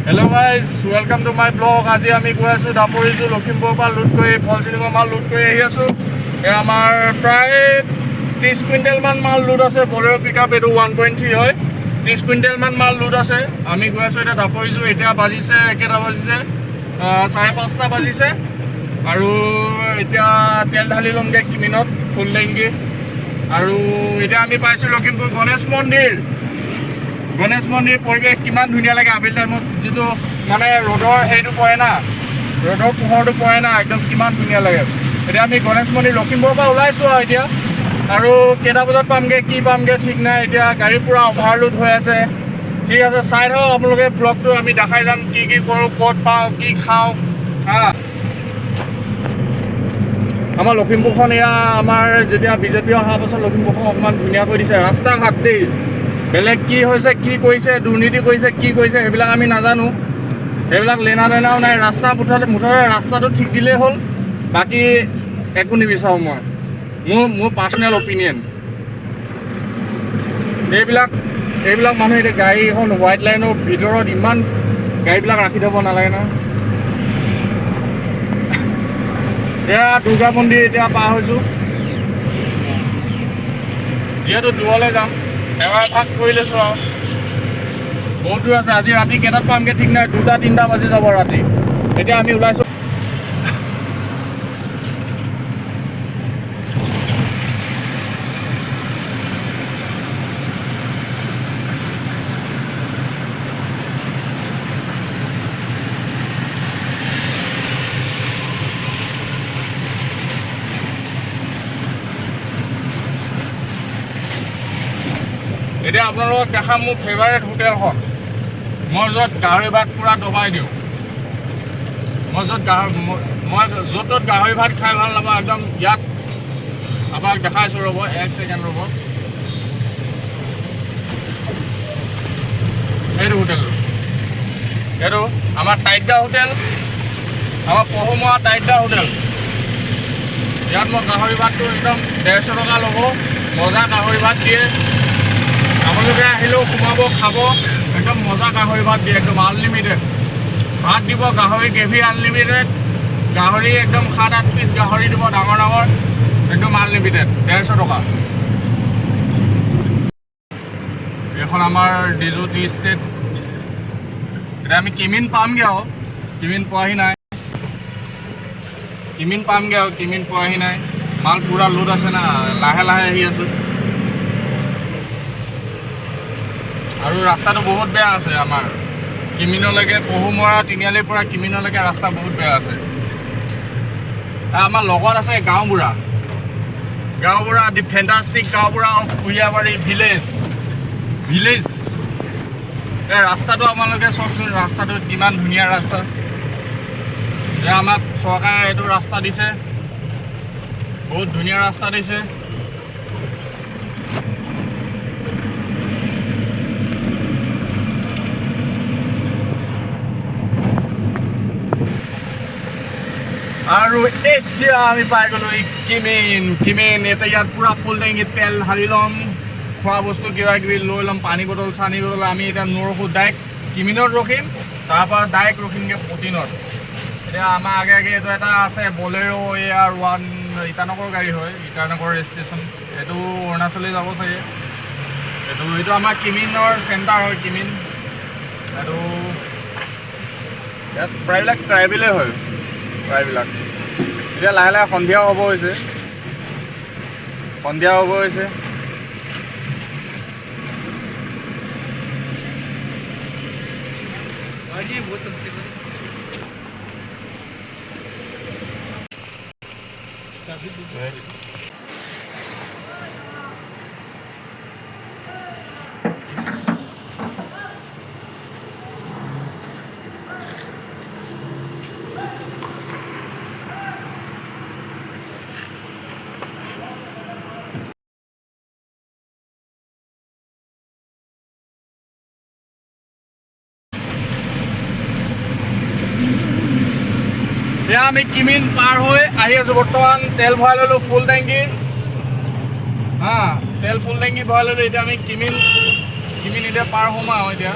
Hello guys, welcome to my blog. আজি আমি গৈ আছোঁ দাপৰিজু লখিমপুৰৰ পৰা লুট কৰি ফলচিলিঙৰ মাল লুট কৰি আহি আছোঁ। আমাৰ প্ৰায় 30 কুইণ্টেলমান মাল লুট আছে। বলেৰো পিকআপ এইটো 1.3 হয়। 30 কুইণ্টেলমান মাল লুট আছে। আমি গৈ আছোঁ এতিয়া দাপৰিজু। এতিয়া বাজিছে কেইটা বাজিছে 5:30 বাজিছে আৰু এতিয়া তেল ঢালি ল'মগৈ কিমিনত ফুল টেংকি। আৰু এতিয়া আমি পাইছোঁ লখিমপুৰ গণেশ মন্দিৰ পৰিৱেশ কিমান ধুনীয়া লাগে আবেলি টাইমত, যিটো মানে ৰ'দৰ হেৰিটো পৰে না, ৰ'দৰ পোহৰটো পৰে না, একদম কিমান ধুনীয়া লাগে। এতিয়া আমি গণেশ মন্দিৰ লখিমপুৰৰ পৰা ওলাইছোঁ আৰু এতিয়া, আৰু কেইটা বজাত পামগৈ কি পামগৈ ঠিক নাই। এতিয়া গাড়ী পূৰা অভাৰলোড হৈ আছে। ঠিক আছে, চাই থাকক আপোনালোকে ব্লগটো, আমি দেখাই যাম কি কি কৰোঁ, ক'ত পাওঁ, কি খাওঁ। আমাৰ লখিমপুৰখন এয়া আমাৰ যেতিয়া বিজেপি অহাৰ পাছত লখিমপুৰখন অকণমান ধুনীয়া কৰি দিছে। ৰাস্তা ঘাট দেই, বেলেগ কি হৈছে, কি কৰিছে, দুৰ্নীতি কৰিছে, কি কৰিছে সেইবিলাক আমি নাজানো। সেইবিলাক লেনা দেনাও নাই। ৰাস্তা মুঠতে ৰাস্তাটো ঠিক দিলেই হ'ল, বাকী একো নিবিচাৰোঁ মই। মোৰ পাৰ্চনেল অপিনিয়ন। এইবিলাক মানুহে এতিয়া গাড়ী এখন হোৱাইট লাইনৰ ভিতৰত ইমান গাড়ীবিলাক ৰাখি থ'ব নালাগে ন। এয়া দুৰ্গা মন্দিৰ এতিয়া পাৰ হৈছোঁ। যিহেতু দূৰলৈ যাম, এবাৰ ভাগ কৰি লৈছোঁ আৰু বহুত দূৰ আছে। আজি ৰাতি কেইটাত পামগৈ ঠিক নাই, 2-3 বাজি যাব ৰাতি। এতিয়া আমি ওলাইছোঁ। এতিয়া আপোনালোকক দেখাম মোৰ ফেভাৰেট হোটেলখন। মই য'ত গাহৰি ভাত পূৰা দবাই দিওঁ। মই য'ত গাহৰি ভাত খাই ভাল নাপাওঁ, একদম ইয়াত আপোনাক দেখাইছোঁ। ৰ'ব 1 ছেকেণ্ড ৰ'ব। এইটো হোটেল, এইটো আমাৰ টাইগা হোটেল, আমাৰ পহুমৰা টাইগা হোটেল। ইয়াত মই গাহৰি ভাতটো একদম 150 টকা ল'ব, মজা গাহৰি ভাত দিয়ে। আপোনালোকে আহিলেও সোমাব, খাব, একদম মজা গাহৰি ভাত দিয়ে, একদম আনলিমিটেড ভাত দিব। গাহৰি গ্ৰেভি আনলিমিটেড, গাহৰি একদম 7-8 পিচ গাহৰি দিব, ডাঙৰ ডাঙৰ, একদম আনলিমিটেড, 150 টকা। এইখন আমাৰ ডিজু টি ষ্টেট। এতিয়া আমি কিমিন পামগৈ আৰু, কিমিন পোৱাহি নাই। মাল পূৰা লোড আছে না, লাহে লাহে আহি আছোঁ। আৰু ৰাস্তাটো বহুত বেয়া আছে আমাৰ কিমিনলৈকে, পহুমৰা তিনিআলিৰ পৰা কিমিনলৈকে ৰাস্তা বহুত বেয়া আছে। আমাৰ লগত আছে গাঁওবুঢ়া, দি ফেণ্টাষ্টিক গাঁওবুঢ়া অফ কুৰিয়াবাৰী ভিলেজ। এই ৰাস্তাটো আপোনালোকে চাওকচোন, ৰাস্তাটো কিমান ধুনীয়া ৰাস্তা। এতিয়া আমাক চৰকাৰে এইটো ৰাস্তা দিছে, বহুত ধুনীয়া ৰাস্তা দিছে। আৰু এতিয়া আমি পাই গ'লোঁ এই কিমিন। এতিয়া ইয়াত পূৰা ফুল টেংকিত তেল ঢালি ল'ম, খোৱা বস্তু কিবা কিবি লৈ ল'ম, পানী বটল চানী বটল। আমি এতিয়া নৰখোঁ, ডাইৰেক্ট কিমিনত ৰখিম, তাৰপৰা ডাইৰেক্ট ৰখিমগৈ প্ৰটিনত। এতিয়া আমাৰ আগে এইটো এটা আছে বলেৰো, AR 1 ইটানগৰ গাড়ী হয়, ইটানগৰ ৰেজিষ্ট্ৰেশ্যন। এইটো অৰুণাচলে যাব চাগে। এইটো আমাৰ কিমিনৰ চেণ্টাৰ হয়, কিমিন। এইটো ইয়াত প্ৰায়বিলাক ট্ৰাইবেলে হয়, প্ৰায়বিলাক। এতিয়া লাহে লাহে সন্ধিয়াও হ'ব হৈছে। এতিয়া আমি কিমিন পাৰ হৈ আহি আছোঁ। বৰ্তমান তেল ভৰাই ল'লোঁ ফুল টেংকি, তেল ফুল টেংকি ভৰাই ল'লোঁ। এতিয়া আমি কিমিন এতিয়া পাৰ হ'ম আৰু এতিয়া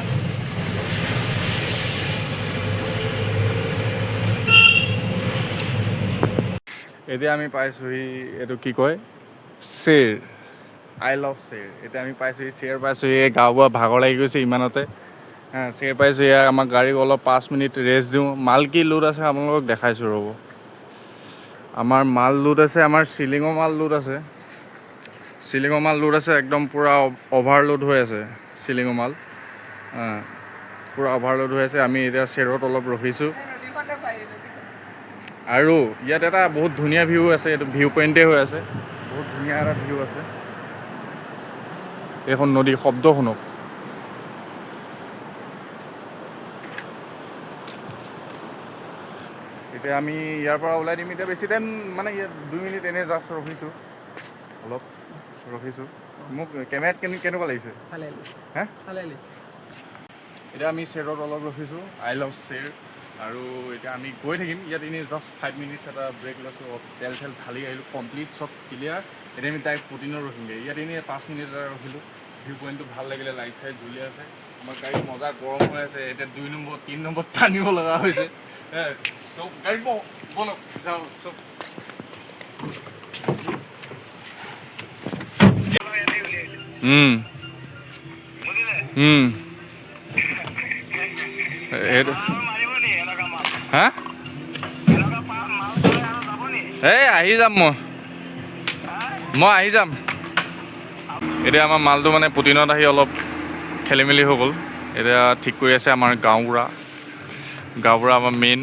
এতিয়া আমি পাইছোঁহি এইটো কি কয় শ্বেৰ আই লাভ শ্বেৰ। এতিয়া আমি পাইছোঁহি শ্বেৰ পাইছোঁহি। এই গাঁওবুঢ়া ভাগৰ লাগি গৈছে ইমানতে শ্বেৰ পাইছোঁ। এয়া আমাৰ গাড়ীক অলপ 5 মিনিট ৰেষ্ট দিওঁ। মাল কি লোড আছে আপোনালোকক দেখাইছোঁ ৰ'ব। আমাৰ মাল লোড আছে, আমাৰ চিলিঙৰ মাল লোড আছে। চিলিঙৰ মাল লোড আছে, একদম পূৰা অভাৰলোড হৈ আছে চিলিঙৰ মাল। পূৰা অভাৰলোড হৈ আছে। আমি এতিয়া শ্বেৰত অলপ ৰখিছোঁ। আৰু ইয়াত এটা বহুত ধুনীয়া ভিউ আছে, এইটো ভিউ পইণ্টেই হৈ আছে। বহুত ধুনীয়া এটা ভিউ আছে। এইখন নদীৰ শব্দ শুনক। এতিয়া আমি ইয়াৰ পৰা ওলাই দিম। এতিয়া বেছি টাইম মানে ইয়াত 2 মিনিট এনেই জাষ্ট ৰখিছোঁ, অলপ ৰখিছোঁ। মোক কেমেৰাত কেনেকুৱা লাগিছে? হে এতিয়া আমি শ্বেৰত অলপ ৰখিছোঁ, আই লাভ শ্বেৰ। আৰু এতিয়া আমি গৈ থাকিম। ইয়াত এনেই জাষ্ট 5 মিনিটছ এটা ব্ৰেক লৈছোঁ, তেল চেল ঢালি আহিলোঁ, কমপ্লিট চব ক্লিয়াৰ। এতিয়া আমি ডাইৰেক্ট পুটিনত ৰখিমগৈ। ইয়াত এনেই 5 মিনিট এটা ৰখিলোঁ। ভিউ পইণ্টটো ভাল লাগিলে, লাইট চাইট জ্বলি আছে। আমাৰ গাড়ী মজা গৰম হৈ আছে। এতিয়া 2 নম্বৰ 3 নম্বৰ টানিব লগা হৈছে। চব গাড়ী বলক যাওঁ চব। হা এই আহি যাম মই আহি যাম। এতিয়া আমাৰ মালটো মানে পুটিনত আহি অলপ খেলি মেলি হৈ গ'ল। এতিয়া ঠিক কৰি আছে আমাৰ গাঁওবুঢ়া আমাৰ মেইন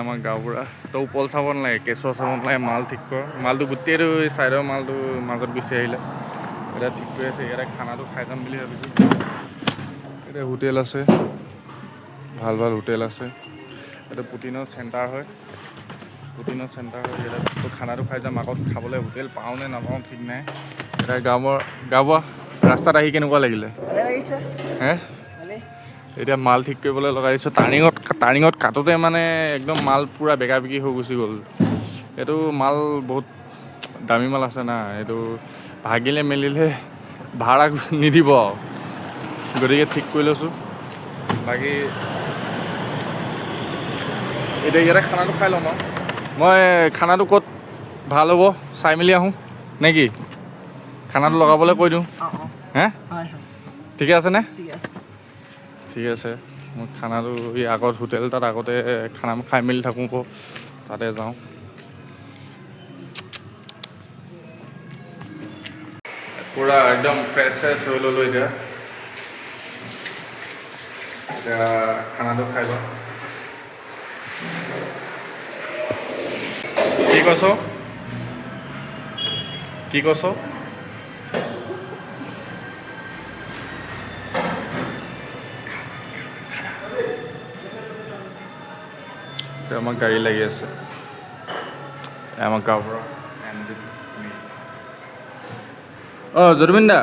আমাৰ গাঁওবুঢ়া। তই ওপল চাব নালাগে, কেঁচুৱা চাব নালাগে, মাল ঠিক কৰ। মালটো গোটেইটো ছাইডৰ মালটো মাজত গুচি আহিলে। এতিয়া ঠিক কৰি আছে। ইয়াতে খানাটো খাই যাম বুলি ভাবিছোঁ। এতিয়া হোটেল আছে, ভাল ভাল হোটেল আছে। এইটো পুটিনৰ চেণ্টাৰ হয়। ইয়াতে খানাটো খাই যাম। আকৌ খাবলৈ হোটেল পাওঁ নে নাপাওঁ ঠিক নাই। এতিয়া গাঁওবুঢ়া ৰাস্তাত আহি কেনেকুৱা লাগিলে? হে এতিয়া মাল ঠিক কৰিবলৈ লগাইছোঁ। টাৰ্ণিঙত কাটোতে মানে একদম মাল পূৰা বেকা বেকি হৈ গুচি গ'ল। এইটো মাল বহুত দামী মাল আছে না, এইটো ভাগিলে মেলিলে ভাড়া নিদিব আৰু, গতিকে ঠিক কৰি লৈছোঁ। বাকী এতিয়া ইয়াতে খানাটো খাই ল'ম আৰু। মই খানাটো ক'ত ভাল হ'ব চাই মেলি আহোঁ নে কি? খানাটো লগাবলৈ কৈ দিওঁ। হে ঠিকে আছেনে? ঠিক আছে। মই খানাটো এই আগত হোটেল তাত আগতে খানা খাই মেলি থাকোঁ, তাতে যাওঁ। পূৰা একদম ফ্ৰেছ হৈ ল'লোঁ। এতিয়া খানাটো খাই লওঁ। কি কৈছ? আমাৰ গাড়ী লাগি আছে। আমাৰ গাঁওবুঢ়া এণ্ড দিছ ইজ মি। যদুবিন দা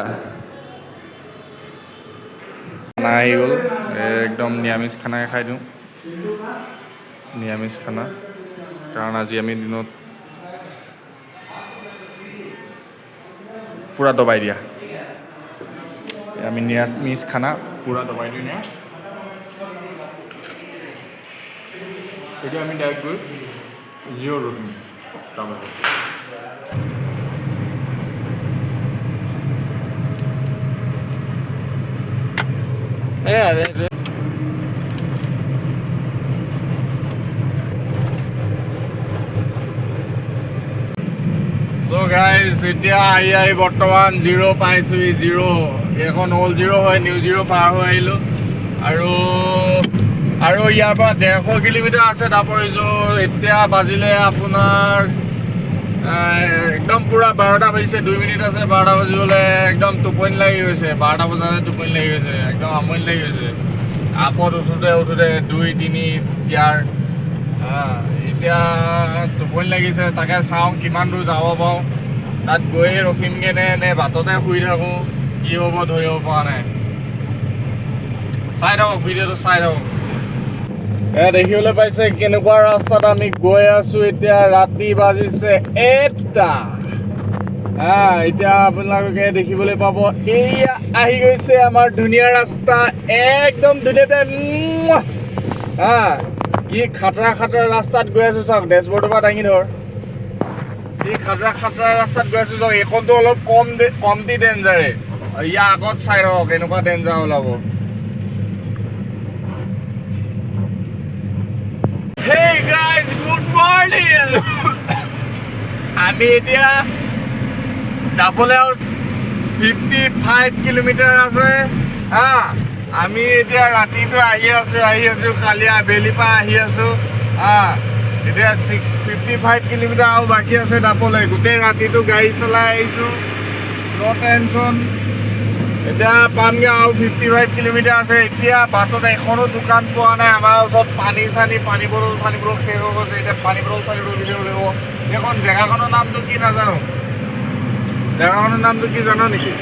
খানা আহি গ'ল। একদম নিৰামিষ খানাই খাই দিওঁ। নিৰামিষ খানা, কাৰণ আজি আমি দিনত পূৰা দবাই দিয়া। আমি নিৰামিষ খানা পূৰা দবাই দিওঁ। এতিয়া আমি ডাইৰেক্ট গৈ জিঅ' ৰখিম তাৰপাছত। চ' গাইজ এতিয়া আহি বৰ্তমান জিৰ' পাইছোঁহি। এইখন অল্ড জিৰ' হয়, নিউ জিৰ' পাৰ হৈ আহিলোঁ। আৰু ইয়াৰ পৰা 150 কিলোমিটাৰ আছে দাপৰিজোৰ। এতিয়া বাজিলে আপোনাৰ একদম পূৰা 12টা বাজিছে, 2 মিনিট আছে 12টা বাজিবলৈ। একদম টোপনি লাগি গৈছে, 12টা বজাতে টোপনি লাগি গৈছে, একদম আমনি লাগি গৈছে। আপত উঠোতে 2-3 ইয়াৰ এতিয়া টোপনি লাগিছে। তাকে চাওঁ কিমান দূৰ যাব পাৰোঁ। তাত গৈয়ে ৰখিমগৈ নে বাটতে শুই থাকোঁ, কি হ'ব ধৰিব পৰা নাই। চাই থাকক ভিডিঅ'টো, চাই থাকক। দেখিবলৈ পাইছে কেনেকুৱা ৰাস্তাত আমি গৈ আছোঁ। এতিয়া ৰাতি বাজিছে 1টা। এতিয়া আপোনালোকে দেখিবলৈ পাব, এয়া আহি গৈছে আমাৰ ধুনীয়া ৰাস্তা। একদম ধুনীয়াকৈ কি খাতৰা খাতৰা ৰাস্তাত গৈ আছো চাওক, ডেছবৰ্ডৰ পৰা দাঙি ধৰ। কি খাতৰা খাতৰা ৰাস্তাত গৈ আছো চাওক, এইখনতো অলপ কমটি ডেঞ্জাৰে। ইয়াৰ আগত চাই ৰওক, এনেকুৱা ডেঞ্জাৰ ওলাব। Hey guys, good morning! আমি এতিয়া ডাবল হাউচ 55 কিলোমিটাৰ আছে হা। আমি এতিয়া ৰাতিটো আহি আছো, কালি আবেলিৰ পৰা আহি আছো হা। এতিয়া 55 কিলোমিটাৰ আৰু বাকী আছে ডাবলে। গোটেই ৰাতিটো গাড়ী চলাই আহিছো, নো টেনশ্যন। এতিয়া পামগৈ আৰু 55 কিলোমিটাৰ আছে। এতিয়া বাটত এখনো দোকান পোৱা নাই। আমাৰ ওচৰত পানী বটল শেষ হৈ গৈছে। এতিয়া পানী বটল বিচাৰিব লাগিব। এইখন জেগাখনৰ নামটো কি নাজানো। জেগাখনৰ নামটো কি জানো নেকি?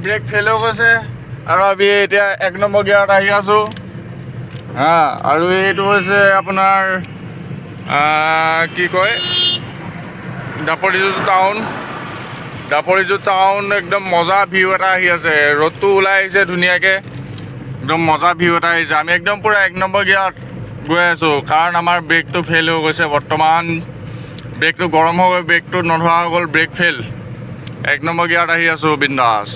ব্ৰেক ফেইল হৈ গৈছে আৰু আমি এতিয়া 1 নম্বৰ গিয়াৰত আহি আছো হা। আৰু এইটো হৈছে আপোনাৰ কি কয়, দাপৰিজু টাউন। একদম মজা ভিউ এটা আহি আছে। ৰ'দটো ওলাই আহিছে ধুনীয়াকৈ, একদম মজা ভিউ এটা আহিছে। আমি একদম পূৰা 1 নম্বৰ গিয়াৰত গৈ আছোঁ, কাৰণ আমাৰ ব্ৰেকটো ফেইল হৈ গৈছে। বৰ্তমান ব্ৰেকটো গৰম হৈ গৈ ব্ৰেকটো নধৰা হৈ গ'ল, ব্ৰেক ফেইল। 1 নম্বৰ গিয়াৰত আহি আছোঁ বিন্দাছ।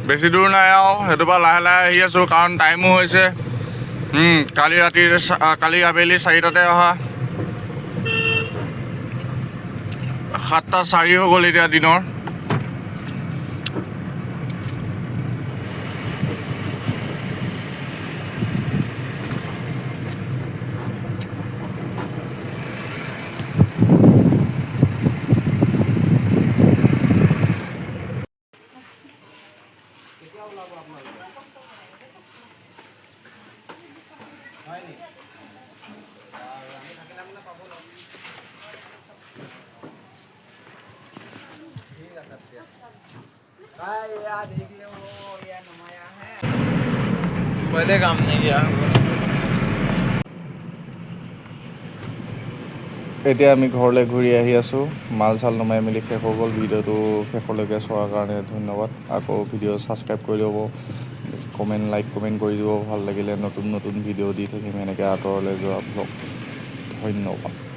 বেছি দূৰ নাই আৰু, সেইটো পৰা লাহে লাহে আহি আছোঁ, কাৰণ টাইমো হৈছে। কালি আবেলি 4টাতে অহা, 7:04 হৈ গ'ল এতিয়া দিনৰ। पहले काम नहीं किया। এতিয়া আমি ঘৰলৈ ঘূৰি আহি আছোঁ। মাল চাল নমাই মেলি শেষ হৈ গ'ল। ভিডিঅ'টো শেষলৈকে চোৱাৰ কাৰণে ধন্যবাদ। আকৌ ভিডিঅ' ছাবস্ক্ৰাইব কৰি ল'ব, লাইক কমেণ্ট কৰি দিব। ভাল লাগিলে নতুন ভিডিঅ' দি থাকিম এনেকৈ আঁতৰলৈ যোৱা ব্লগ। ধন্যবাদ।